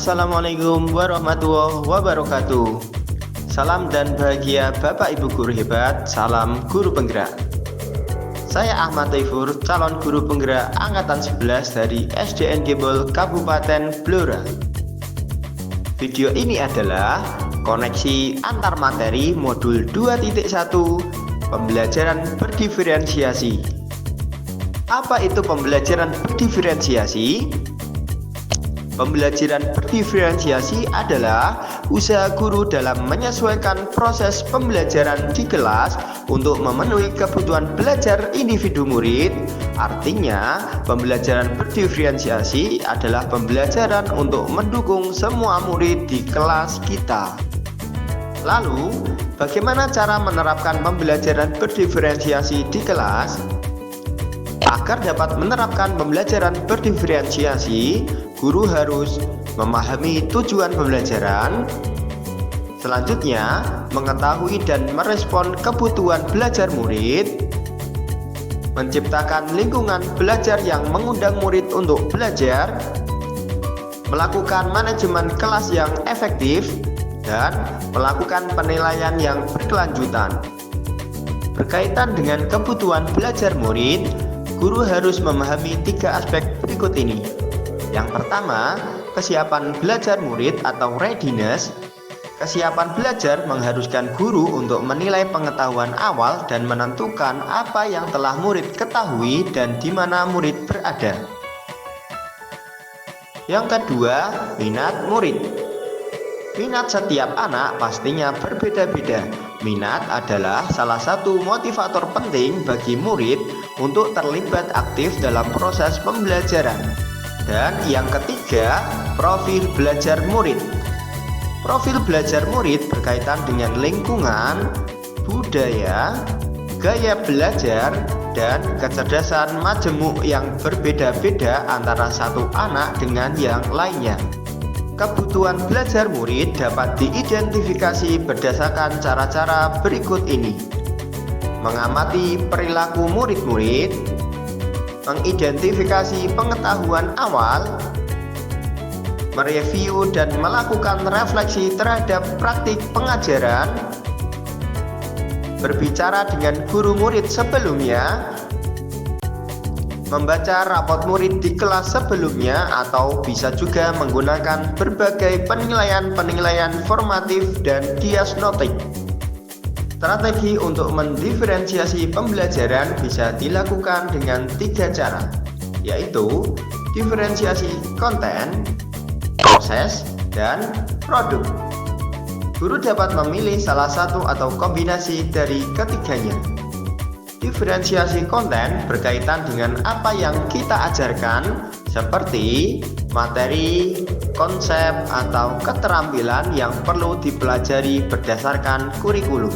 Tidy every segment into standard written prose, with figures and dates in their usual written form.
Assalamualaikum warahmatullahi wabarakatuh. Salam dan bahagia Bapak Ibu guru hebat, salam guru penggerak. Saya Ahmad Taifur, calon guru penggerak angkatan 11 dari SDN Gembol Kabupaten Blora. Video ini adalah koneksi antar materi modul 2.1 pembelajaran berdiferensiasi. Apa itu pembelajaran berdiferensiasi? Pembelajaran berdiferensiasi adalah usaha guru dalam menyesuaikan proses pembelajaran di kelas untuk memenuhi kebutuhan belajar individu murid. Artinya, pembelajaran berdiferensiasi adalah pembelajaran untuk mendukung semua murid di kelas kita. Lalu, bagaimana cara menerapkan pembelajaran berdiferensiasi di kelas? Agar dapat menerapkan pembelajaran berdiferensiasi, guru harus memahami tujuan pembelajaran, selanjutnya mengetahui dan merespon kebutuhan belajar murid, menciptakan lingkungan belajar yang mengundang murid untuk belajar, melakukan manajemen kelas yang efektif, dan melakukan penilaian yang berkelanjutan. Berkaitan dengan kebutuhan belajar murid, guru harus memahami 3 aspek berikut ini. Yang pertama, kesiapan belajar murid atau readiness. Kesiapan belajar mengharuskan guru untuk menilai pengetahuan awal dan menentukan apa yang telah murid ketahui dan di mana murid berada. Yang kedua, minat murid. Minat setiap anak pastinya berbeda-beda. Minat adalah salah satu motivator penting bagi murid untuk terlibat aktif dalam proses pembelajaran. Dan yang ketiga, profil belajar murid. Profil belajar murid berkaitan dengan lingkungan, budaya, gaya belajar, dan kecerdasan majemuk yang berbeda-beda antara satu anak dengan yang lainnya. Kebutuhan belajar murid dapat diidentifikasi berdasarkan cara-cara berikut ini: mengamati perilaku murid-murid, mengidentifikasi pengetahuan awal, mereview dan melakukan refleksi terhadap praktik pengajaran, berbicara dengan guru murid sebelumnya, membaca rapot murid di kelas sebelumnya, atau bisa juga menggunakan berbagai penilaian formatif dan diagnostik. Strategi untuk mendiferensiasi pembelajaran bisa dilakukan dengan 3 cara, yaitu diferensiasi konten, proses, dan produk. Guru dapat memilih salah satu atau kombinasi dari ketiganya. Diferensiasi konten berkaitan dengan apa yang kita ajarkan, seperti materi, konsep, atau keterampilan yang perlu dipelajari berdasarkan kurikulum.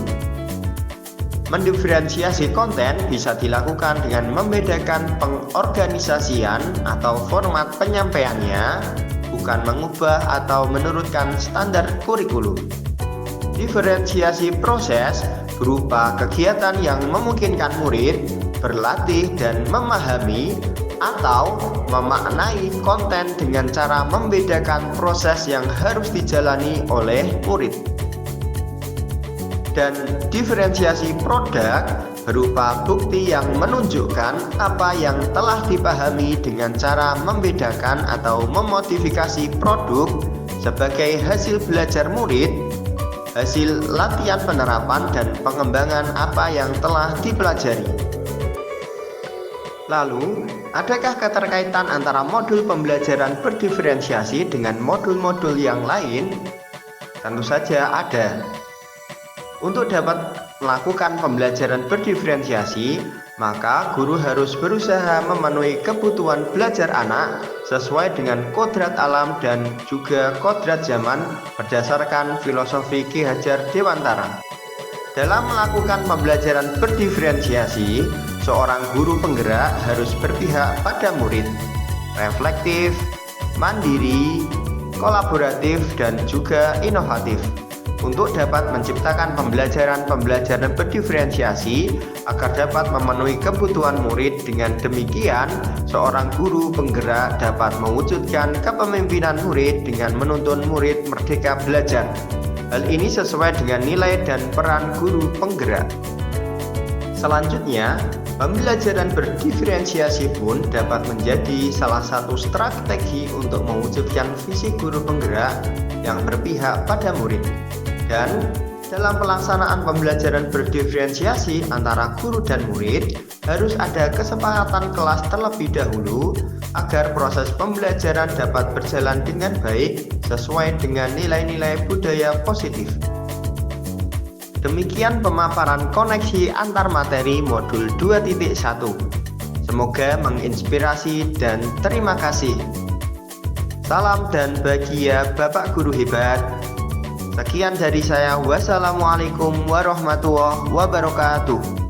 Mendiferensiasi konten bisa dilakukan dengan membedakan pengorganisasian atau format penyampaiannya, bukan mengubah atau menurunkan standar kurikulum. Diferensiasi proses berupa kegiatan yang memungkinkan murid berlatih dan memahami atau memaknai konten dengan cara membedakan proses yang harus dijalani oleh murid. Dan diferensiasi produk berupa bukti yang menunjukkan apa yang telah dipahami dengan cara membedakan atau memodifikasi produk sebagai hasil belajar murid, hasil latihan penerapan dan pengembangan apa yang telah dipelajari. Lalu, adakah keterkaitan antara modul pembelajaran berdiferensiasi dengan modul-modul yang lain? Tentu saja ada. Untuk dapat melakukan pembelajaran berdiferensiasi, maka guru harus berusaha memenuhi kebutuhan belajar anak sesuai dengan kodrat alam dan juga kodrat zaman berdasarkan filosofi Ki Hajar Dewantara. Dalam melakukan pembelajaran berdiferensiasi, seorang guru penggerak harus berpihak pada murid, reflektif, mandiri, kolaboratif, dan juga inovatif. untuk dapat menciptakan pembelajaran berdiferensiasi agar dapat memenuhi kebutuhan murid. Dengan demikian, seorang guru penggerak dapat mewujudkan kepemimpinan murid dengan menuntun murid merdeka belajar. Hal ini sesuai dengan nilai dan peran guru penggerak. Selanjutnya, pembelajaran berdiferensiasi pun dapat menjadi salah satu strategi untuk mewujudkan visi guru penggerak yang berpihak pada murid. Dan dalam pelaksanaan pembelajaran berdiferensiasi antara guru dan murid, harus ada kesepakatan kelas terlebih dahulu agar proses pembelajaran dapat berjalan dengan baik sesuai dengan nilai-nilai budaya positif. Demikian pemaparan koneksi antar materi modul 2.1. Semoga menginspirasi dan terima kasih. Salam dan bahagia Bapak Guru hebat. Sekian dari saya. Wassalamualaikum warahmatullahi wabarakatuh.